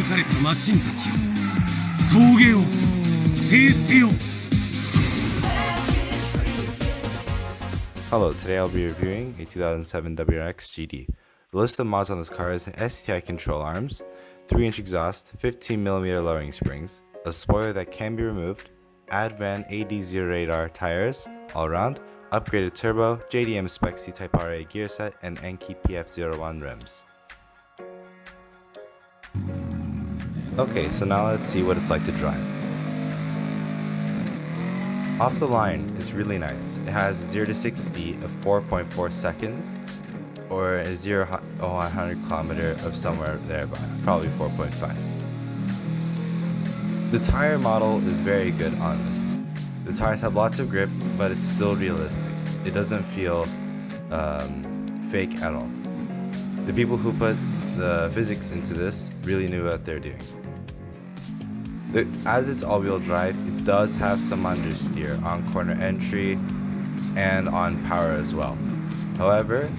描かれたマシンたちよ、峠を制せよ。 Hello, today I'll be reviewing a 2007 WRX GD. The list of mods on this car is STI control arms, 3-inch exhaust, 15mm lowering springs, a spoiler that can be removed, Advan AD0 radar tires all around, upgraded turbo, JDM spec C-Type RA gear set, and Enki PF01 rims. Okay, so now let's see what it's like to drive. Off the line, it's really nice. It has 0 to 60 of 4.4 seconds, or a 0 to 100 kilometer of somewhere thereby, probably 4.5. The tire model is very good on this. The tires have lots of grip, but it's still realistic. It doesn't feel fake at all. The people who put the physics into this really knew what they're doing. As it's all-wheel drive, it does have some understeer on corner entry and on power as well. However,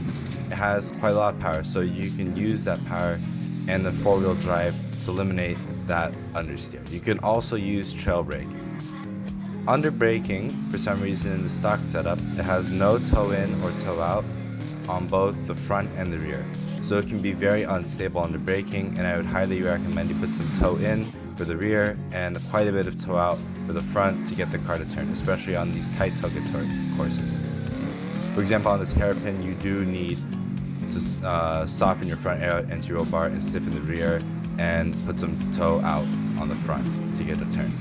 it has quite a lot of power, so you can use that power and the four-wheel drive to eliminate that understeer. You can also use trail braking. Under braking, for some reason in the stock setup, it has no toe-in or toe-out on both the front and the rear. So it can be very unstable under braking, and I would highly recommend you put some toe-in for the rear and quite a bit of toe out for the front to get the car to turn, especially on these tight Assetto courses. For example, on this hairpin, you do need to soften your front anti-roll bar and stiffen the rear and put some toe out on the front to get a turn.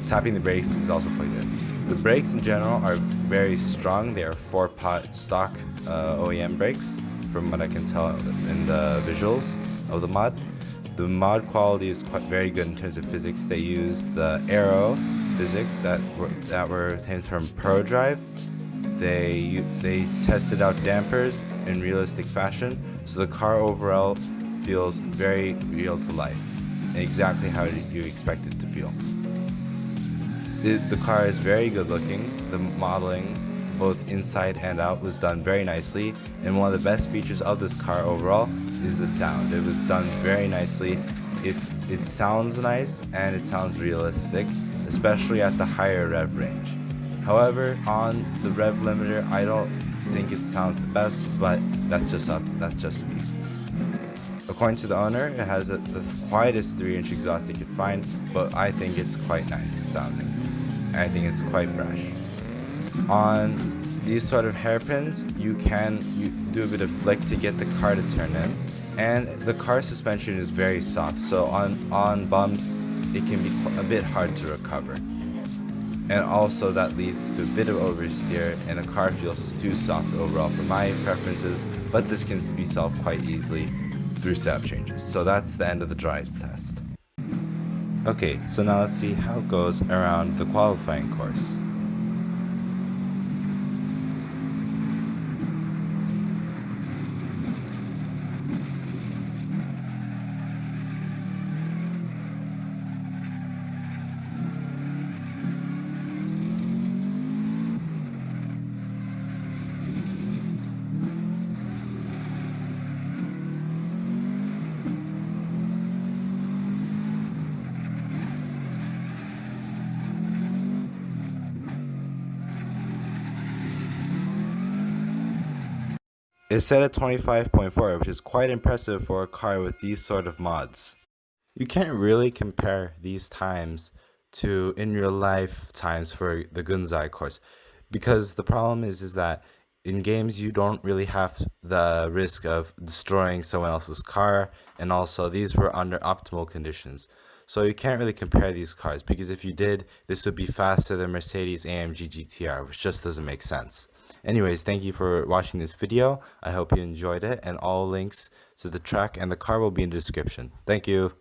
Tapping the brakes is also quite good. The brakes in general are very strong. They are 4-pot stock OEM brakes from what I can tell in the visuals of the mod. The mod quality is very good in terms of physics. They use the aero physics that were obtained from ProDrive. They tested out dampers in realistic fashion, so the car overall feels very real to life, and exactly how you expect it to feel. The car is very good looking. The modeling, both inside and out, was done very nicely, and one of the best features of this car overall is the sound. It was done very nicely. It sounds nice and it sounds realistic, especially at the higher rev range. However, on the rev limiter, I don't think it sounds the best, but that's just me. According to the owner, it has the quietest 3-inch exhaust you could find, but I think it's quite nice sounding. I think it's quite brash. On these sort of hairpins, you do a bit of flick to get the car to turn in, and the car suspension is very soft, so on bumps it can be a bit hard to recover, and also that leads to a bit of oversteer and the car feels too soft overall for my preferences, but this can be solved quite easily through setup changes. So that's the end of the drive test. Okay, so now let's see how it goes around the qualifying course. It's set at 25.4, which is quite impressive for a car with these sort of mods. You can't really compare these times to in real life times for the Gunzai course, because the problem is that in games you don't really have the risk of destroying someone else's car, and also these were under optimal conditions. So you can't really compare these cars, because if you did, this would be faster than Mercedes AMG GTR, which just doesn't make sense. Anyways, thank you for watching this video. I hope you enjoyed it, and all links to the track and the car will be in the description. Thank you.